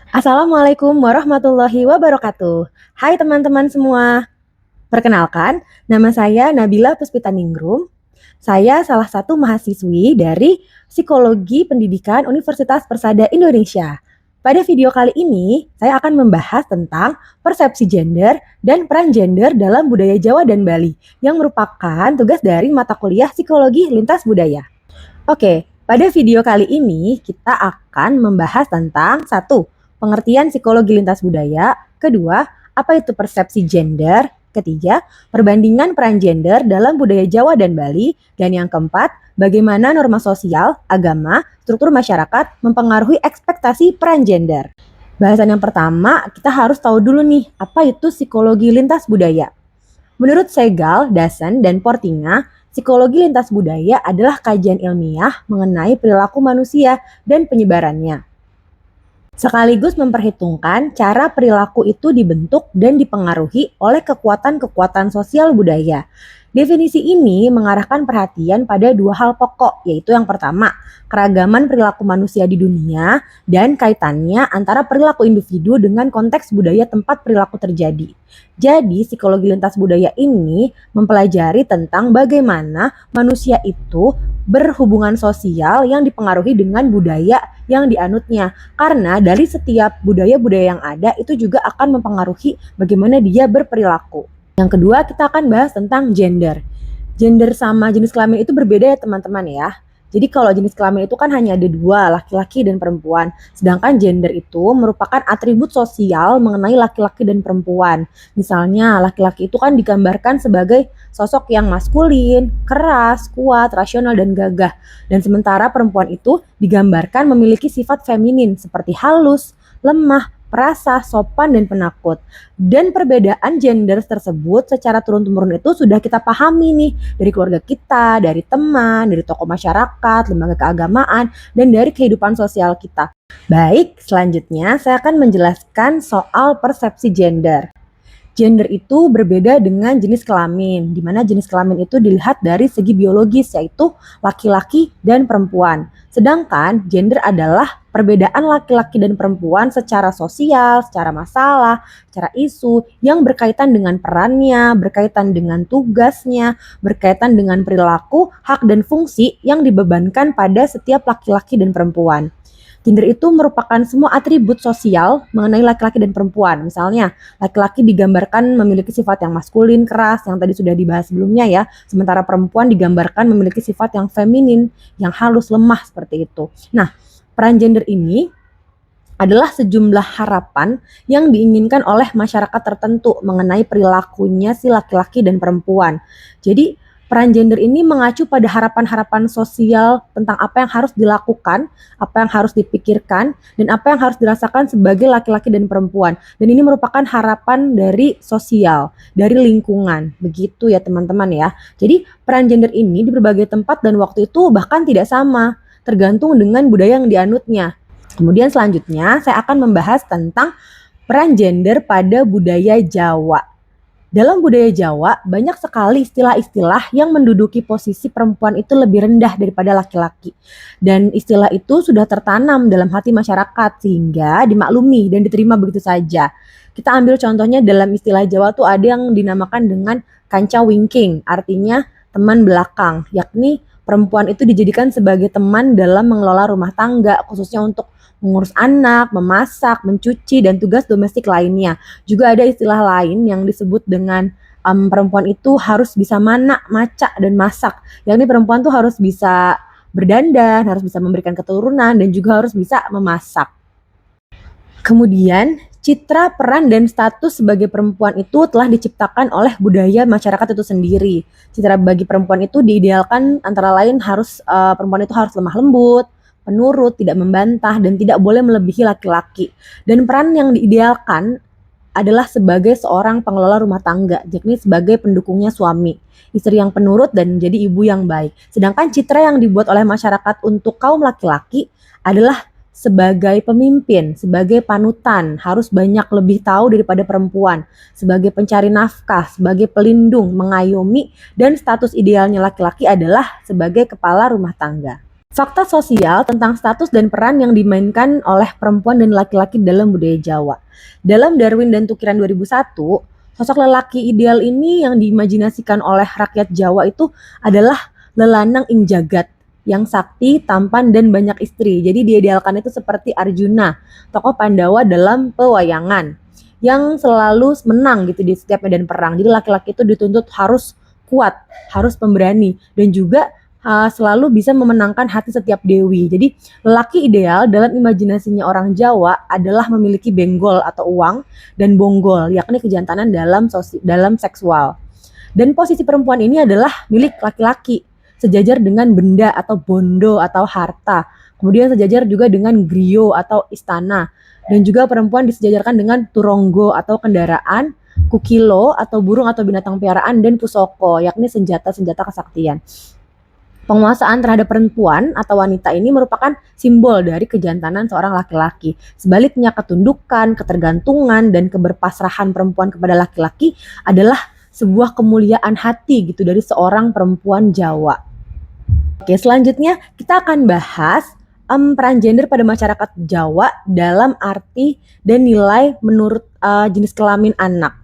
Assalamualaikum warahmatullahi wabarakatuh. Hai teman-teman semua. Perkenalkan, nama saya Nabila Puspitaningrum. Saya salah satu mahasiswi dari Psikologi Pendidikan Universitas Persada Indonesia. Pada video kali ini, saya akan membahas tentang persepsi gender dan peran gender dalam budaya Jawa dan Bali yang merupakan tugas dari mata kuliah Psikologi Lintas Budaya. Oke, pada video kali ini kita akan membahas tentang satu, pengertian psikologi lintas budaya, kedua, apa itu persepsi gender, ketiga, perbandingan peran gender dalam budaya Jawa dan Bali, dan yang keempat, bagaimana norma sosial, agama, struktur masyarakat mempengaruhi ekspektasi peran gender. Bahasan yang pertama, kita harus tahu dulu nih, apa itu psikologi lintas budaya. Menurut Segal, Dasen, dan Portinga, psikologi lintas budaya adalah kajian ilmiah mengenai perilaku manusia dan penyebarannya, sekaligus memperhitungkan cara perilaku itu dibentuk dan dipengaruhi oleh kekuatan-kekuatan sosial budaya. Definisi ini mengarahkan perhatian pada dua hal pokok, yaitu yang pertama, keragaman perilaku manusia di dunia dan kaitannya antara perilaku individu dengan konteks budaya tempat perilaku terjadi. Jadi, psikologi lintas budaya ini mempelajari tentang bagaimana manusia itu berhubungan sosial yang dipengaruhi dengan budaya yang dianutnya. Karena dari setiap budaya-budaya yang ada itu juga akan mempengaruhi bagaimana dia berperilaku. Yang kedua, kita akan bahas tentang gender. Gender sama jenis kelamin itu berbeda ya teman-teman ya. Jadi kalau jenis kelamin itu kan hanya ada dua, laki-laki dan perempuan. Sedangkan gender itu merupakan atribut sosial mengenai laki-laki dan perempuan. Misalnya laki-laki itu kan digambarkan sebagai sosok yang maskulin, keras, kuat, rasional, dan gagah. Dan sementara perempuan itu digambarkan memiliki sifat feminin seperti halus, lemah, perasa, sopan, dan penakut. Dan perbedaan gender tersebut secara turun-temurun itu sudah kita pahami nih dari keluarga kita, dari teman, dari tokoh masyarakat, lembaga keagamaan, dan dari kehidupan sosial kita. Baik, selanjutnya saya akan menjelaskan soal persepsi gender. Gender itu berbeda dengan jenis kelamin, di mana jenis kelamin itu dilihat dari segi biologis, yaitu laki-laki dan perempuan. Sedangkan gender adalah perbedaan laki-laki dan perempuan secara sosial, secara masalah, secara isu yang berkaitan dengan perannya, berkaitan dengan tugasnya, berkaitan dengan perilaku, hak dan fungsi yang dibebankan pada setiap laki-laki dan perempuan. Gender itu merupakan semua atribut sosial mengenai laki-laki dan perempuan. Misalnya, laki-laki digambarkan memiliki sifat yang maskulin, keras, yang tadi sudah dibahas sebelumnya ya. Sementara perempuan digambarkan memiliki sifat yang feminin, yang halus, lemah seperti itu. Nah, peran gender ini adalah sejumlah harapan yang diinginkan oleh masyarakat tertentu mengenai perilakunya si laki-laki dan perempuan. Jadi, peran gender ini mengacu pada harapan-harapan sosial tentang apa yang harus dilakukan, apa yang harus dipikirkan, dan apa yang harus dirasakan sebagai laki-laki dan perempuan. Dan ini merupakan harapan dari sosial, dari lingkungan. Begitu ya teman-teman ya. Jadi peran gender ini di berbagai tempat dan waktu itu bahkan tidak sama, tergantung dengan budaya yang dianutnya. Kemudian selanjutnya saya akan membahas tentang peran gender pada budaya Jawa. Dalam budaya Jawa, banyak sekali istilah-istilah yang menduduki posisi perempuan itu lebih rendah daripada laki-laki. Dan istilah itu sudah tertanam dalam hati masyarakat sehingga dimaklumi dan diterima begitu saja. Kita ambil contohnya dalam istilah Jawa tuh ada yang dinamakan dengan kanca wingking, artinya teman belakang, yakni perempuan itu dijadikan sebagai teman dalam mengelola rumah tangga, khususnya untuk mengurus anak, memasak, mencuci, dan tugas domestik lainnya. Juga ada istilah lain yang disebut dengan perempuan itu harus bisa manak, macak, dan masak. Yakni perempuan tuh harus bisa berdandan, harus bisa memberikan keturunan, dan juga harus bisa memasak. Kemudian, citra peran dan status sebagai perempuan itu telah diciptakan oleh budaya masyarakat itu sendiri. Citra bagi perempuan itu diidealkan antara lain perempuan itu harus lemah lembut, penurut, tidak membantah, dan tidak boleh melebihi laki-laki. Dan peran yang diidealkan adalah sebagai seorang pengelola rumah tangga, yakni sebagai pendukungnya suami, istri yang penurut dan menjadi ibu yang baik. Sedangkan citra yang dibuat oleh masyarakat untuk kaum laki-laki adalah sebagai pemimpin, sebagai panutan, harus banyak lebih tahu daripada perempuan, sebagai pencari nafkah, sebagai pelindung, mengayomi, dan status idealnya laki-laki adalah sebagai kepala rumah tangga. Fakta sosial tentang status dan peran yang dimainkan oleh perempuan dan laki-laki dalam budaya Jawa. Dalam Darwin dan Tukiran 2001, sosok lelaki ideal ini yang diimajinasikan oleh rakyat Jawa itu adalah lelanang ing jagat, yang sakti, tampan, dan banyak istri. Jadi diidealkan itu seperti Arjuna, tokoh Pandawa dalam pewayangan, yang selalu menang gitu di setiap medan perang. Jadi laki-laki itu dituntut harus kuat, harus pemberani, dan juga selalu bisa memenangkan hati setiap dewi. Jadi lelaki ideal dalam imajinasinya orang Jawa adalah memiliki benggol atau uang dan bonggol, yakni kejantanan dalam seksual. Dan posisi perempuan ini adalah milik laki-laki, sejajar dengan benda atau bondo atau harta. Kemudian sejajar juga dengan griyo atau istana. Dan juga perempuan disejajarkan dengan turonggo atau kendaraan, kukilo atau burung atau binatang piaraan, dan pusoko, yakni senjata-senjata kesaktian. Penguasaan terhadap perempuan atau wanita ini merupakan simbol dari kejantanan seorang laki-laki. Sebaliknya, ketundukan, ketergantungan, dan keberpasrahan perempuan kepada laki-laki adalah sebuah kemuliaan hati gitu dari seorang perempuan Jawa. Oke, selanjutnya kita akan bahas peran gender pada masyarakat Jawa dalam arti dan nilai menurut jenis kelamin anak.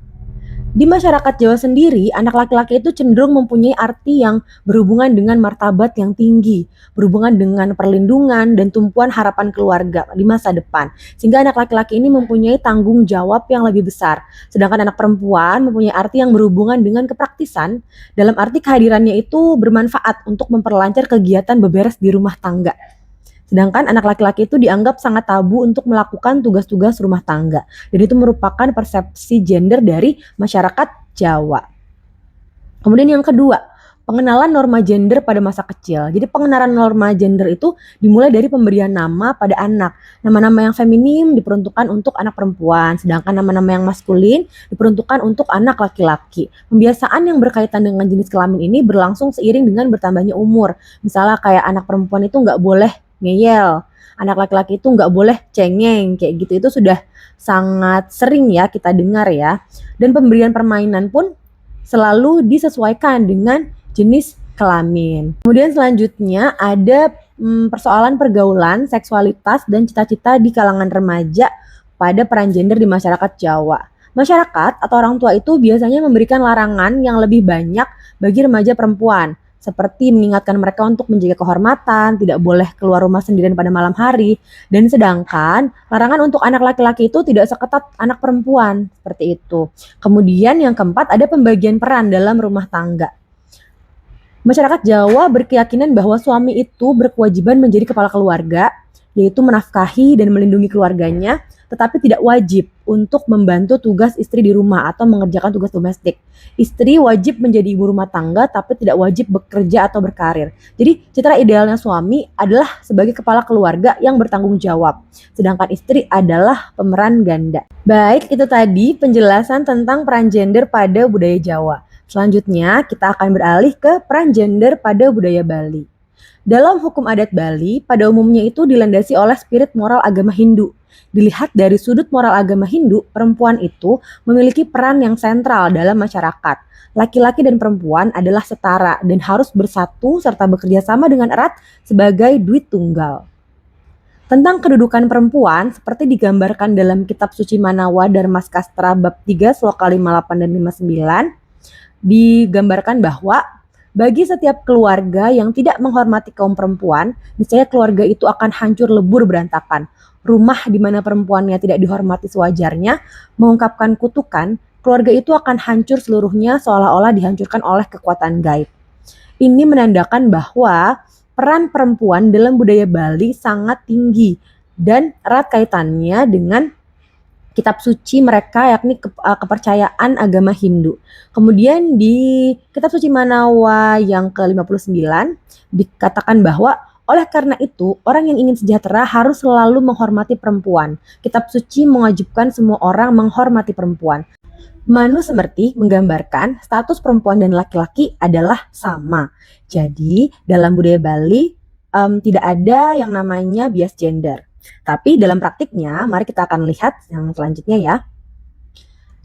Di masyarakat Jawa sendiri, anak laki-laki itu cenderung mempunyai arti yang berhubungan dengan martabat yang tinggi, berhubungan dengan perlindungan dan tumpuan harapan keluarga di masa depan. Sehingga anak laki-laki ini mempunyai tanggung jawab yang lebih besar. Sedangkan anak perempuan mempunyai arti yang berhubungan dengan kepraktisan, dalam arti kehadirannya itu bermanfaat untuk memperlancar kegiatan beberes di rumah tangga. Sedangkan anak laki-laki itu dianggap sangat tabu untuk melakukan tugas-tugas rumah tangga. Dan itu merupakan persepsi gender dari masyarakat Jawa. Kemudian yang kedua, pengenalan norma gender pada masa kecil. Jadi pengenalan norma gender itu dimulai dari pemberian nama pada anak. Nama-nama yang feminim diperuntukkan untuk anak perempuan, sedangkan nama-nama yang maskulin diperuntukkan untuk anak laki-laki. Pembiasaan yang berkaitan dengan jenis kelamin ini berlangsung seiring dengan bertambahnya umur. Misalnya kayak anak perempuan itu nggak boleh ngeyel, anak laki-laki itu nggak boleh cengeng, kayak gitu. Itu sudah sangat sering ya kita dengar ya. Dan pemberian permainan pun selalu disesuaikan dengan jenis kelamin. Kemudian selanjutnya ada persoalan pergaulan, seksualitas, dan cita-cita di kalangan remaja pada peran gender di masyarakat Jawa. Masyarakat atau orang tua itu biasanya memberikan larangan yang lebih banyak bagi remaja perempuan, seperti mengingatkan mereka untuk menjaga kehormatan, tidak boleh keluar rumah sendirian pada malam hari, dan sedangkan larangan untuk anak laki-laki itu tidak seketat anak perempuan, seperti itu. Kemudian yang keempat ada pembagian peran dalam rumah tangga. Masyarakat Jawa berkeyakinan bahwa suami itu berkewajiban menjadi kepala keluarga, yaitu menafkahi dan melindungi keluarganya, tetapi tidak wajib untuk membantu tugas istri di rumah atau mengerjakan tugas domestik. Istri wajib menjadi ibu rumah tangga, tapi tidak wajib bekerja atau berkarir. Jadi citra idealnya suami adalah sebagai kepala keluarga yang bertanggung jawab, sedangkan istri adalah pemeran ganda. Baik, itu tadi penjelasan tentang peran gender pada budaya Jawa. Selanjutnya kita akan beralih ke peran gender pada budaya Bali. Dalam hukum adat Bali, pada umumnya itu dilandasi oleh spirit moral agama Hindu. Dilihat dari sudut moral agama Hindu, perempuan itu memiliki peran yang sentral dalam masyarakat. Laki-laki dan perempuan adalah setara dan harus bersatu serta bekerja sama dengan erat sebagai duit tunggal. Tentang kedudukan perempuan, seperti digambarkan dalam kitab suci Manawa Dharmaskastra bab 3 sloka 58 dan 59, digambarkan bahwa bagi setiap keluarga yang tidak menghormati kaum perempuan, niscaya keluarga itu akan hancur lebur berantakan. Rumah di mana perempuannya tidak dihormati sewajarnya mengungkapkan kutukan, keluarga itu akan hancur seluruhnya seolah-olah dihancurkan oleh kekuatan gaib. Ini menandakan bahwa peran perempuan dalam budaya Bali sangat tinggi dan erat kaitannya dengan kitab suci mereka, yakni kepercayaan agama Hindu. Kemudian di kitab suci Manawa yang ke-59 dikatakan bahwa oleh karena itu, orang yang ingin sejahtera harus selalu menghormati perempuan. Kitab suci mewajibkan semua orang menghormati perempuan. Manu Semerti menggambarkan status perempuan dan laki-laki adalah sama. Jadi dalam budaya Bali tidak ada yang namanya bias gender. Tapi dalam praktiknya, mari kita akan lihat yang selanjutnya ya.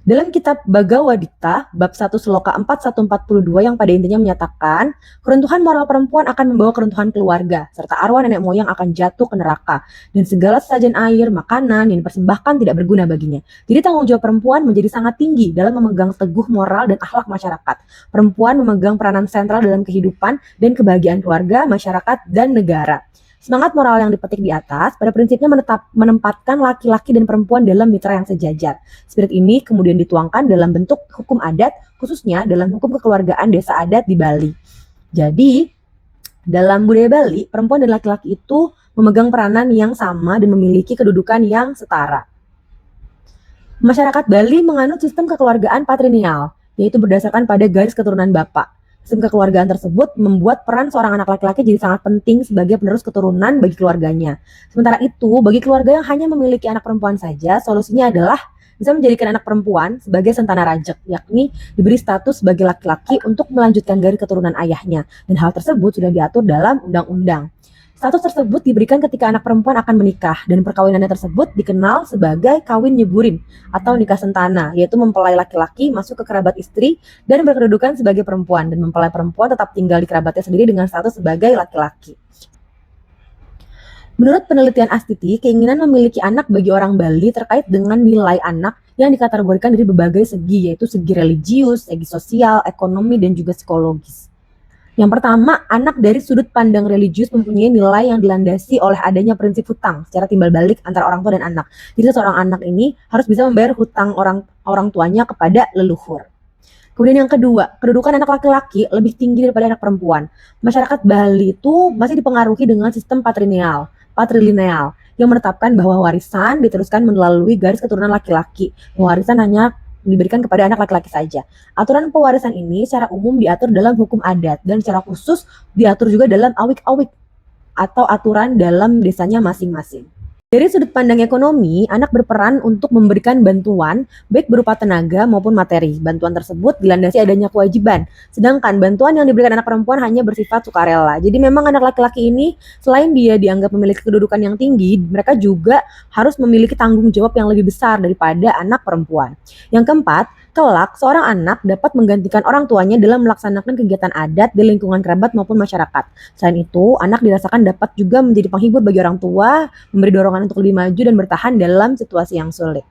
Dalam kitab Bhagavad Gita, bab 1 sloka 4142 yang pada intinya menyatakan, keruntuhan moral perempuan akan membawa keruntuhan keluarga, serta arwah nenek moyang akan jatuh ke neraka, dan segala sesajen air, makanan yang dipersembahkan tidak berguna baginya. Jadi tanggung jawab perempuan menjadi sangat tinggi dalam memegang teguh moral dan akhlak masyarakat. Perempuan memegang peranan sentral dalam kehidupan dan kebahagiaan keluarga, masyarakat, dan negara. Semangat moral yang dipetik di atas pada prinsipnya menempatkan laki-laki dan perempuan dalam mitra yang sejajar. Spirit ini kemudian dituangkan dalam bentuk hukum adat, khususnya dalam hukum kekeluargaan desa adat di Bali. Jadi, dalam budaya Bali, perempuan dan laki-laki itu memegang peranan yang sama dan memiliki kedudukan yang setara. Masyarakat Bali menganut sistem kekeluargaan patrilineal, yaitu berdasarkan pada garis keturunan bapak. Sistem kekeluargaan tersebut membuat peran seorang anak laki-laki jadi sangat penting sebagai penerus keturunan bagi keluarganya. Sementara itu, bagi keluarga yang hanya memiliki anak perempuan saja, solusinya adalah bisa menjadikan anak perempuan sebagai sentana rajek, yakni diberi status sebagai laki-laki untuk melanjutkan garis keturunan ayahnya. Dan hal tersebut sudah diatur dalam undang-undang. Status tersebut diberikan ketika anak perempuan akan menikah, dan perkawinannya tersebut dikenal sebagai kawin nyeburin atau nikah sentana, yaitu mempelai laki-laki masuk ke kerabat istri dan berkedudukan sebagai perempuan, dan mempelai perempuan tetap tinggal di kerabatnya sendiri dengan status sebagai laki-laki. Menurut penelitian Astiti, keinginan memiliki anak bagi orang Bali terkait dengan nilai anak yang dikategorikan dari berbagai segi, yaitu segi religius, segi sosial, ekonomi, dan juga psikologis. Yang pertama, anak dari sudut pandang religius mempunyai nilai yang dilandasi oleh adanya prinsip hutang secara timbal balik antara orang tua dan anak. Jadi seorang anak ini harus bisa membayar hutang orang tuanya kepada leluhur. Kemudian yang kedua, kedudukan anak laki-laki lebih tinggi daripada anak perempuan. Masyarakat Bali itu masih dipengaruhi dengan sistem patrilineal yang menetapkan bahwa warisan diteruskan melalui garis keturunan laki-laki. Warisan hanya diberikan kepada anak laki-laki saja. Aturan pewarisan ini secara umum diatur dalam hukum adat dan secara khusus diatur juga dalam awik-awik atau aturan dalam desanya masing-masing. Dari sudut pandang ekonomi, anak berperan untuk memberikan bantuan baik berupa tenaga maupun materi. Bantuan tersebut dilandasi adanya kewajiban, sedangkan bantuan yang diberikan anak perempuan hanya bersifat sukarela. Jadi memang anak laki-laki ini selain dia dianggap memiliki kedudukan yang tinggi, mereka juga harus memiliki tanggung jawab yang lebih besar daripada anak perempuan. Yang keempat, kelak seorang anak dapat menggantikan orang tuanya dalam melaksanakan kegiatan adat di lingkungan kerabat maupun masyarakat. Selain itu, anak dirasakan dapat juga menjadi penghibur bagi orang tua, memberi dorongan untuk lebih maju dan bertahan dalam situasi yang sulit.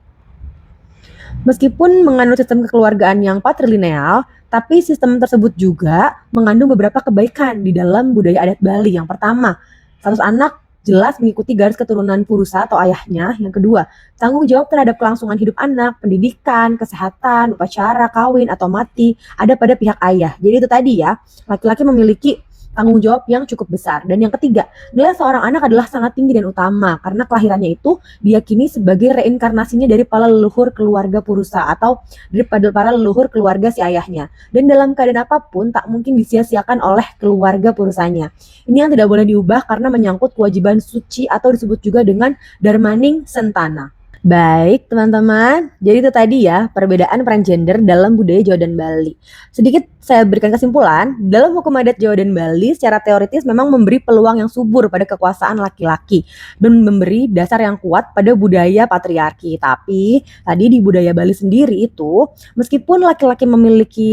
Meskipun mengandung sistem kekeluargaan yang patrilineal, tapi sistem tersebut juga mengandung beberapa kebaikan di dalam budaya adat Bali. Yang pertama, status anak jelas mengikuti garis keturunan purusa atau ayahnya. Yang kedua, tanggung jawab terhadap kelangsungan hidup anak, pendidikan, kesehatan, upacara, kawin atau mati ada pada pihak ayah. Jadi itu tadi ya, laki-laki memiliki tanggung jawab yang cukup besar. Dan yang ketiga, nilai seorang anak adalah sangat tinggi dan utama karena kelahirannya itu diyakini sebagai reinkarnasinya dari para leluhur keluarga purusa atau daripada para leluhur keluarga si ayahnya. Dan dalam keadaan apapun tak mungkin disia-siakan oleh keluarga purusanya. Ini yang tidak boleh diubah karena menyangkut kewajiban suci atau disebut juga dengan Dharmaning Sentana. Baik teman-teman, jadi itu tadi ya perbedaan peran gender dalam budaya Jawa dan Bali. Sedikit saya berikan kesimpulan, dalam hukum adat Jawa dan Bali secara teoritis memang memberi peluang yang subur pada kekuasaan laki-laki dan memberi dasar yang kuat pada budaya patriarki. Tapi tadi di budaya Bali sendiri itu, meskipun laki-laki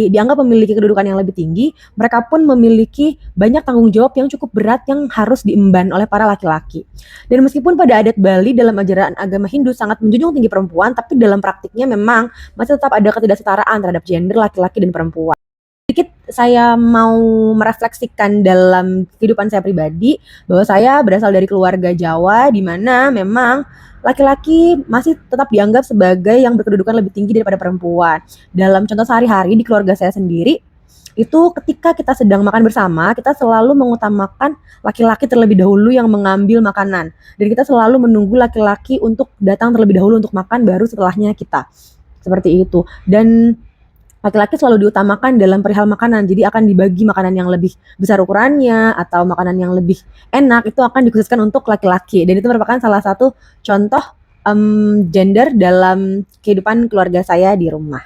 dianggap memiliki kedudukan yang lebih tinggi, mereka pun memiliki banyak tanggung jawab yang cukup berat yang harus diemban oleh para laki-laki. Dan meskipun pada adat Bali dalam ajaran agama Hindu sangat menjunjung tinggi perempuan, tapi dalam praktiknya memang masih tetap ada ketidaksetaraan terhadap gender laki-laki dan perempuan. Sedikit saya mau merefleksikan dalam kehidupan saya pribadi bahwa saya berasal dari keluarga Jawa di mana memang laki-laki masih tetap dianggap sebagai yang berkedudukan lebih tinggi daripada perempuan. Dalam contoh sehari-hari di keluarga saya sendiri, itu ketika kita sedang makan bersama, kita selalu mengutamakan laki-laki terlebih dahulu yang mengambil makanan. Dan kita selalu menunggu laki-laki untuk datang terlebih dahulu untuk makan, baru setelahnya kita. Seperti itu. Dan laki-laki selalu diutamakan dalam perihal makanan. Jadi akan dibagi makanan yang lebih besar ukurannya atau makanan yang lebih enak itu akan dikhususkan untuk laki-laki. Dan itu merupakan salah satu contoh gender dalam kehidupan keluarga saya di rumah.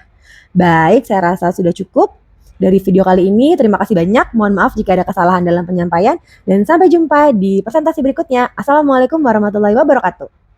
Baik, saya rasa sudah cukup dari video kali ini. Terima kasih banyak. Mohon maaf jika ada kesalahan dalam penyampaian. Dan sampai jumpa di presentasi berikutnya. Assalamualaikum warahmatullahi wabarakatuh.